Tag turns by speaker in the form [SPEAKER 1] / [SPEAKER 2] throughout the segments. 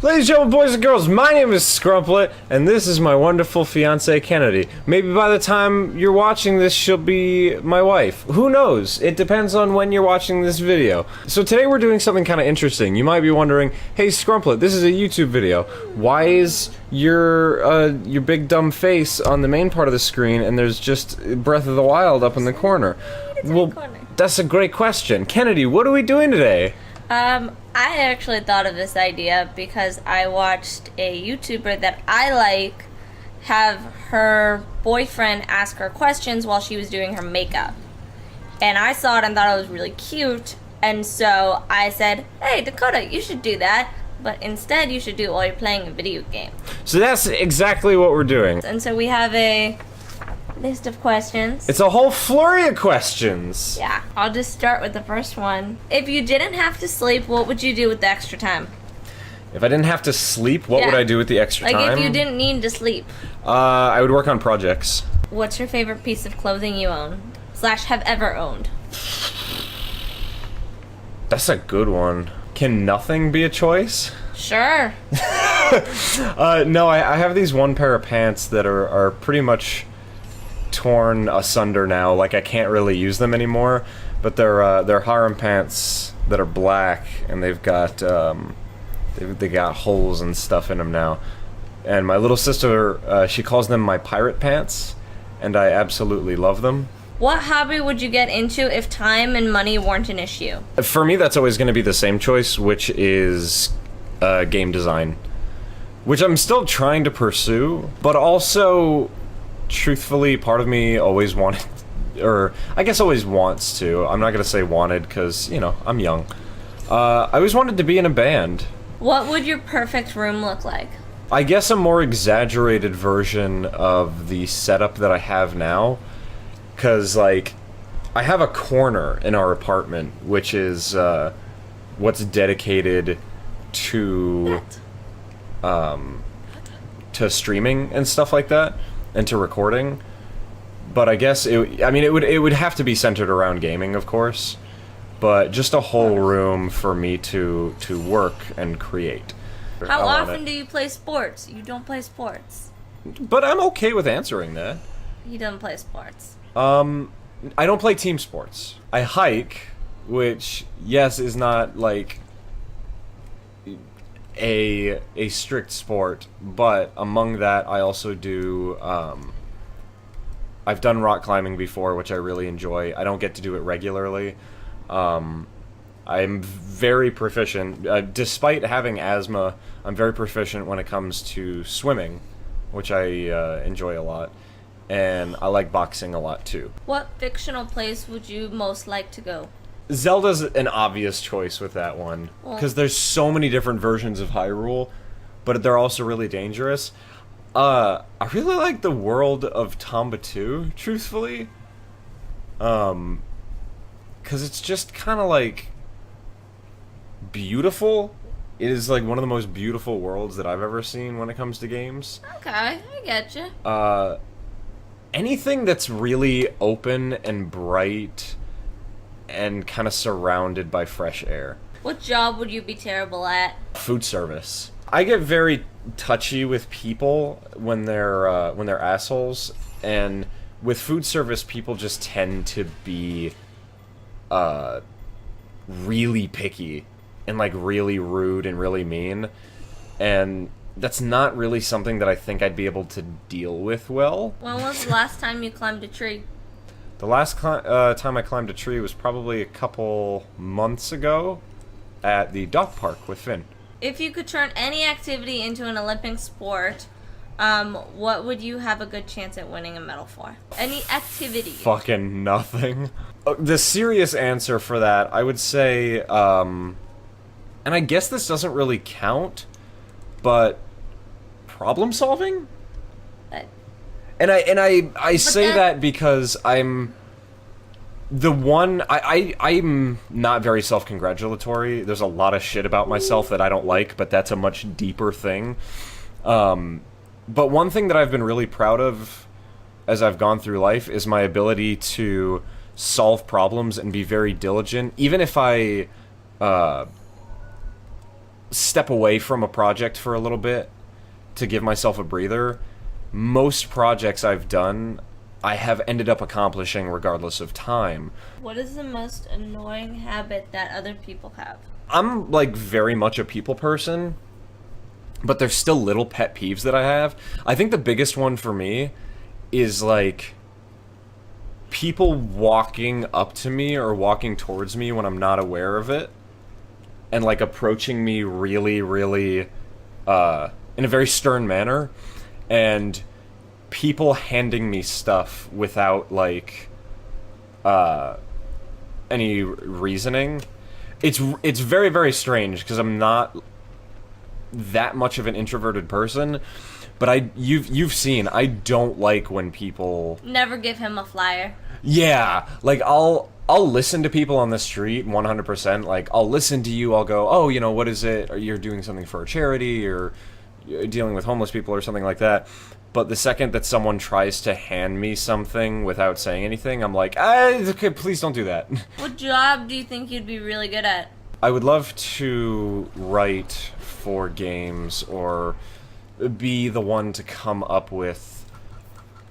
[SPEAKER 1] Ladies and gentlemen, boys and girls, my name is Scrumplet, and this is my wonderful fiancée, Kennedy. Maybe by the time you're watching this, she'll be my wife. Who knows? It depends on when you're watching this video. So today we're doing something kind of interesting. You might be wondering, hey Scrumplet, this is a YouTube video. Why is your big dumb face on the main part of the screen, and there's just Breath of the Wild up in the corner? Well, that's a great question. Kennedy, what are we doing today?
[SPEAKER 2] I actually thought of this idea because I watched a YouTuber that I like have her boyfriend ask her questions while she was doing her makeup. And I saw it and thought it was really cute, and so I said, hey Dakota, you should do that, but instead you should do it while you're playing a video game.
[SPEAKER 1] So that's exactly what we're doing.
[SPEAKER 2] And so we have a list of questions.
[SPEAKER 1] It's a whole flurry of questions.
[SPEAKER 2] Yeah, I'll just start with the first one. If you didn't have to sleep, what would you do with the extra time?
[SPEAKER 1] If I didn't have to sleep, what would I do with the extra time?
[SPEAKER 2] Like if you didn't need to sleep.
[SPEAKER 1] I would work on projects.
[SPEAKER 2] What's your favorite piece of clothing you own? / have ever owned?
[SPEAKER 1] That's a good one. Can nothing be a choice?
[SPEAKER 2] Sure.
[SPEAKER 1] No, I have these one pair of pants that are pretty much torn asunder now. Like I can't really use them anymore, but they're harem pants that are black, and they've got they got holes and stuff in them now. And my little sister, she calls them my pirate pants, and I absolutely love them.
[SPEAKER 2] What hobby would you get into if time and money weren't an issue?
[SPEAKER 1] For me, that's always going to be the same choice, which is game design, which I'm still trying to pursue, but also, truthfully, part of me always wanted, or I guess always wants to. I'm not going to say wanted because, you know, I'm young. I always wanted to be in a band.
[SPEAKER 2] What would your perfect room look like?
[SPEAKER 1] I guess a more exaggerated version of the setup that I have now. Because, like, I have a corner in our apartment, which is what's dedicated to streaming and stuff like that, and to recording. But I guess it would have to be centered around gaming, of course. But just a whole room for me to work and create.
[SPEAKER 2] How often do you play sports? You don't play sports.
[SPEAKER 1] But I'm okay with answering that.
[SPEAKER 2] He doesn't play sports.
[SPEAKER 1] I don't play team sports. I hike, which, yes, is not, like, a strict sport, but among that, I also do, I've done rock climbing before, which I really enjoy. I don't get to do it regularly. I'm very proficient. Despite having asthma, I'm very proficient when it comes to swimming, which I enjoy a lot. And I like boxing a lot, too.
[SPEAKER 2] What fictional place would you most like to go?
[SPEAKER 1] Zelda's an obvious choice with that one. Because there's so many different versions of Hyrule, but they're also really dangerous. I really like the world of Tomba 2, truthfully. Because it's just kind of, like, beautiful. It is, like, one of the most beautiful worlds that I've ever seen when it comes to games.
[SPEAKER 2] Okay, I get you.
[SPEAKER 1] Anything that's really open and bright and kind of surrounded by fresh air.
[SPEAKER 2] What job would you be terrible at?
[SPEAKER 1] Food service. I get very touchy with people when they're assholes, and with food service, people just tend to be really picky and, like, really rude and really mean, and that's not really something that I think I'd be able to deal with well.
[SPEAKER 2] When was the last time you climbed a tree?
[SPEAKER 1] The last time I climbed a tree was probably a couple months ago at the dog park with Finn.
[SPEAKER 2] If you could turn any activity into an Olympic sport, what would you have a good chance at winning a medal for? Any activity.
[SPEAKER 1] Fucking nothing. The serious answer for that, I would say, and I guess this doesn't really count, but problem solving? And I say that because I'm I'm not very self-congratulatory. There's a lot of shit about myself that I don't like, but that's a much deeper thing. But one thing that I've been really proud of as I've gone through life is my ability to solve problems and be very diligent, even if I step away from a project for a little bit to give myself a breather, most projects I've done, I have ended up accomplishing regardless of time.
[SPEAKER 2] What is the most annoying habit that other people have?
[SPEAKER 1] I'm, like, very much a people person, but there's still little pet peeves that I have. I think the biggest one for me is, like, people walking up to me or walking towards me when I'm not aware of it, and, like, approaching me really, really, in a very stern manner, and people handing me stuff without, like, any reasoning. It's very, very strange, because I'm not that much of an introverted person, but you've seen, I don't like when people...
[SPEAKER 2] Never give him a flyer.
[SPEAKER 1] Yeah, like, I'll listen to people on the street 100%, like, I'll listen to you, I'll go, oh, you know, what is it, or you're doing something for a charity, or you're dealing with homeless people, or something like that. But the second that someone tries to hand me something without saying anything, I'm like, okay, please don't do that.
[SPEAKER 2] What job do you think you'd be really good at?
[SPEAKER 1] I would love to write for games, or be the one to come up with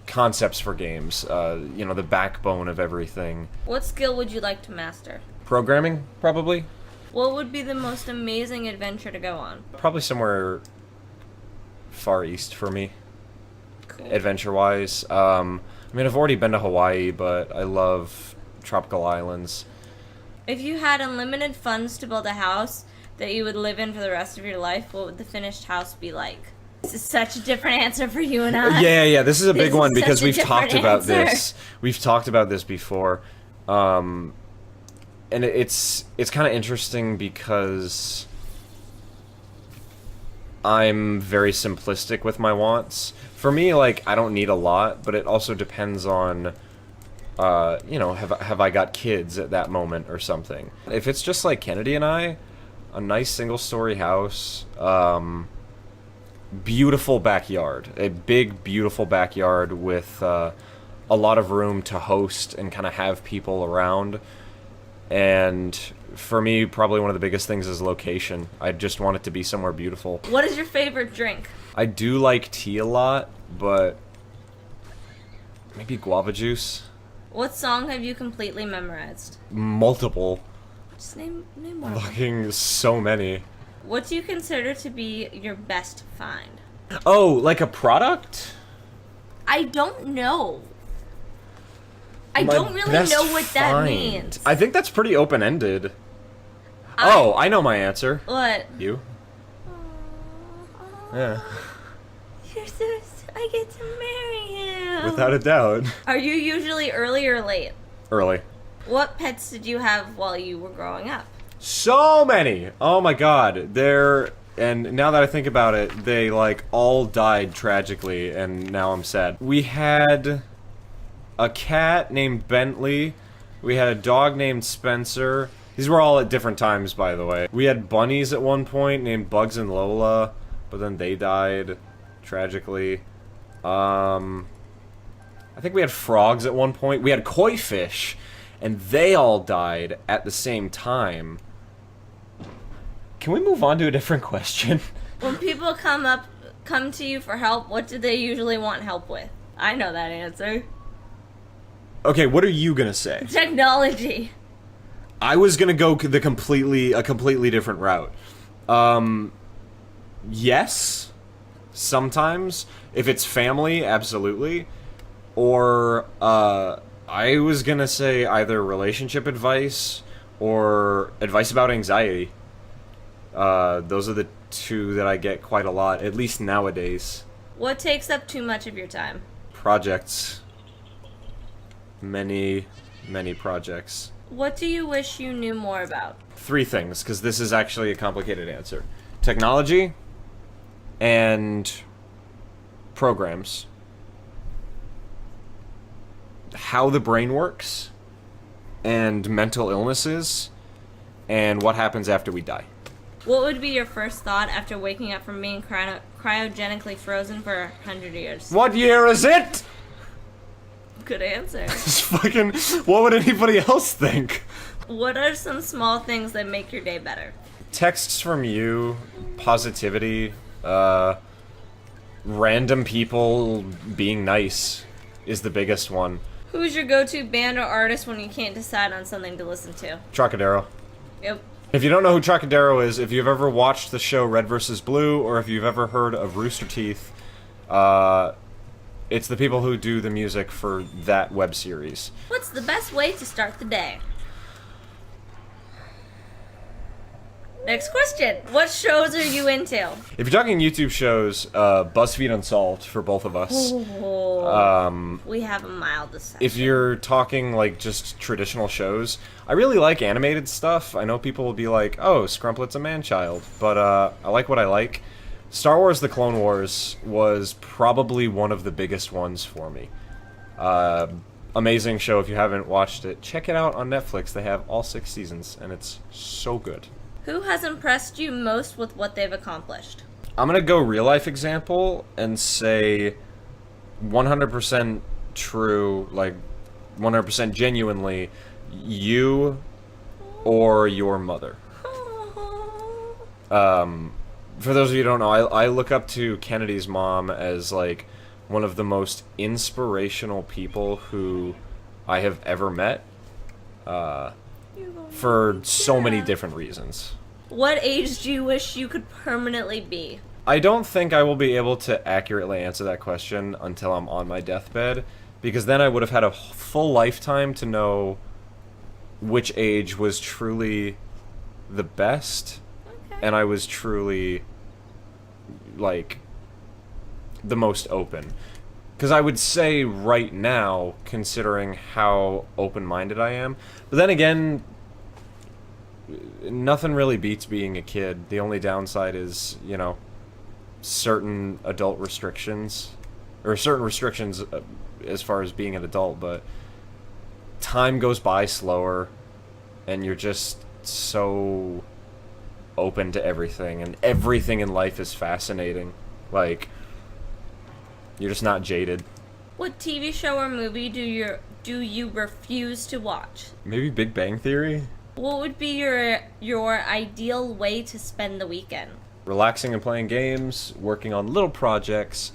[SPEAKER 1] concepts for games, you know, the backbone of everything.
[SPEAKER 2] What skill would you like to master?
[SPEAKER 1] Programming, probably.
[SPEAKER 2] What would be the most amazing adventure to go on?
[SPEAKER 1] Probably somewhere far east for me,
[SPEAKER 2] Cool.
[SPEAKER 1] adventure-wise. I mean, I've already been to Hawaii, but I love tropical islands.
[SPEAKER 2] If you had unlimited funds to build a house that you would live in for the rest of your life, what would the finished house be like? This is such a different answer for you and I.
[SPEAKER 1] Yeah, this is a big
[SPEAKER 2] This
[SPEAKER 1] one
[SPEAKER 2] is
[SPEAKER 1] because
[SPEAKER 2] such a
[SPEAKER 1] we've talked
[SPEAKER 2] different
[SPEAKER 1] about
[SPEAKER 2] answer.
[SPEAKER 1] this. We've talked about this before. And it's kind of interesting because I'm very simplistic with my wants. For me, like, I don't need a lot, but it also depends on, you know, have I got kids at that moment or something. If it's just like Kennedy and I, a nice single-story house, beautiful backyard, a big, beautiful backyard with a lot of room to host and kind of have people around. And for me, probably one of the biggest things is location. I just want it to be somewhere beautiful.
[SPEAKER 2] What is your favorite drink?
[SPEAKER 1] I do like tea a lot, but maybe guava juice.
[SPEAKER 2] What song have you completely memorized?
[SPEAKER 1] Multiple.
[SPEAKER 2] Just name one. of them.
[SPEAKER 1] Fucking so many.
[SPEAKER 2] What do you consider to be your best find?
[SPEAKER 1] Oh, like a product?
[SPEAKER 2] I don't know. I
[SPEAKER 1] My
[SPEAKER 2] don't really
[SPEAKER 1] best
[SPEAKER 2] know what that
[SPEAKER 1] find.
[SPEAKER 2] means.
[SPEAKER 1] I think that's pretty open-ended. Oh, I know my answer.
[SPEAKER 2] What?
[SPEAKER 1] You? Yeah.
[SPEAKER 2] You're so... I get to marry him.
[SPEAKER 1] Without a doubt.
[SPEAKER 2] Are you usually early or late?
[SPEAKER 1] Early.
[SPEAKER 2] What pets did you have while you were growing up?
[SPEAKER 1] So many! Oh my god. And now that I think about it, they, like, all died tragically, and now I'm sad. We had a cat named Bentley. We had a dog named Spencer. These were all at different times, by the way. We had bunnies at one point named Bugs and Lola, but then they died tragically. I think we had frogs at one point. We had koi fish, and they all died at the same time. Can we move on to a different question?
[SPEAKER 2] When people come to you for help, what do they usually want help with? I know that answer.
[SPEAKER 1] Okay, what are you gonna say?
[SPEAKER 2] Technology.
[SPEAKER 1] I was gonna go a completely different route. Yes, sometimes. If it's family, absolutely. Or, I was gonna say either relationship advice or advice about anxiety. Those are the two that I get quite a lot, at least nowadays.
[SPEAKER 2] What takes up too much of your time?
[SPEAKER 1] Projects. Many projects.
[SPEAKER 2] What do you wish you knew more about?
[SPEAKER 1] 3 things, because this is actually a complicated answer. Technology and programs. How the brain works and mental illnesses and what happens after we die.
[SPEAKER 2] What would be your first thought after waking up from being cryogenically frozen for 100 years?
[SPEAKER 1] What year is it?
[SPEAKER 2] Good answer.
[SPEAKER 1] It's fucking... What would anybody else think?
[SPEAKER 2] What are some small things that make your day better?
[SPEAKER 1] texts from you, positivity, random people being nice is the biggest one.
[SPEAKER 2] Who's your go-to band or artist when you can't decide on something to listen to?
[SPEAKER 1] Trocadero.
[SPEAKER 2] Yep.
[SPEAKER 1] If you don't know who Trocadero is, if you've ever watched the show Red vs. Blue, or if you've ever heard of Rooster Teeth, it's the people who do the music for that web series.
[SPEAKER 2] What's the best way to start the day? Next question. What shows are you into?
[SPEAKER 1] If you're talking YouTube shows, BuzzFeed Unsolved for both of us.
[SPEAKER 2] We have a mild discussion.
[SPEAKER 1] If you're talking, like, just traditional shows, I really like animated stuff. I know people will be like, oh, Scrumplet's a man-child, but I like what I like. Star Wars The Clone Wars was probably one of the biggest ones for me. Amazing show. If you haven't watched it, check it out on Netflix. They have all 6 seasons, and it's so good.
[SPEAKER 2] Who has impressed you most with what they've accomplished?
[SPEAKER 1] I'm gonna go real-life example and say 100% true, like 100% genuinely, you or your mother. For those of you who don't know, I look up to Kennedy's mom as, like, one of the most inspirational people who I have ever met, for so many different reasons.
[SPEAKER 2] What age do you wish you could permanently be?
[SPEAKER 1] I don't think I will be able to accurately answer that question until I'm on my deathbed, because then I would have had a full lifetime to know which age was truly the best, and I was truly, like, the most open. Because I would say right now, considering how open-minded I am, but then again, nothing really beats being a kid. The only downside is, you know, certain adult restrictions, or certain restrictions as far as being an adult, but time goes by slower, and you're just so open to everything, and everything in life is fascinating. Like, you're just not jaded.
[SPEAKER 2] What TV show or movie do you refuse to watch?
[SPEAKER 1] Maybe Big Bang Theory?
[SPEAKER 2] What would be your ideal way to spend the weekend?
[SPEAKER 1] Relaxing and playing games, working on little projects,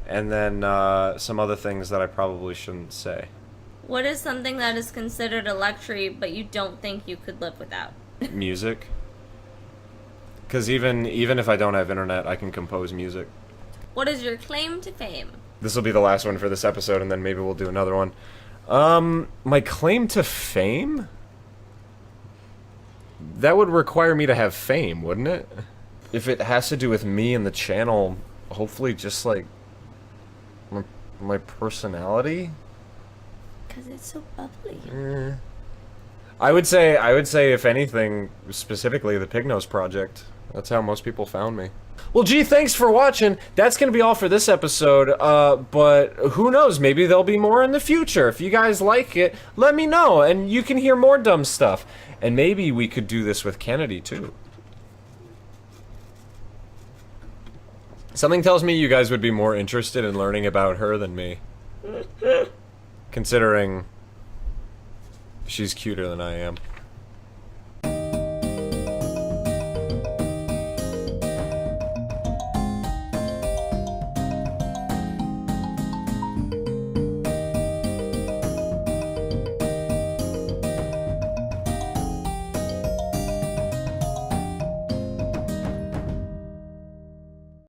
[SPEAKER 1] and then some other things that I probably shouldn't say.
[SPEAKER 2] What is something that is considered a luxury but you don't think you could live without?
[SPEAKER 1] Music. Because even if I don't have internet, I can compose music.
[SPEAKER 2] What is your claim to fame?
[SPEAKER 1] This will be the last one for this episode, and then maybe we'll do another one. My claim to fame? That would require me to have fame, wouldn't it? If it has to do with me and the channel, hopefully just, like, my personality?
[SPEAKER 2] Because it's so bubbly.
[SPEAKER 1] I would say, if anything, specifically the Pignose Project. That's how most people found me. Well, gee, thanks for watching. That's going to be all for this episode, but who knows? Maybe there'll be more in the future. If you guys like it, let me know, and you can hear more dumb stuff. And maybe we could do this with Kennedy, too. Something tells me you guys would be more interested in learning about her than me. Considering she's cuter than I am.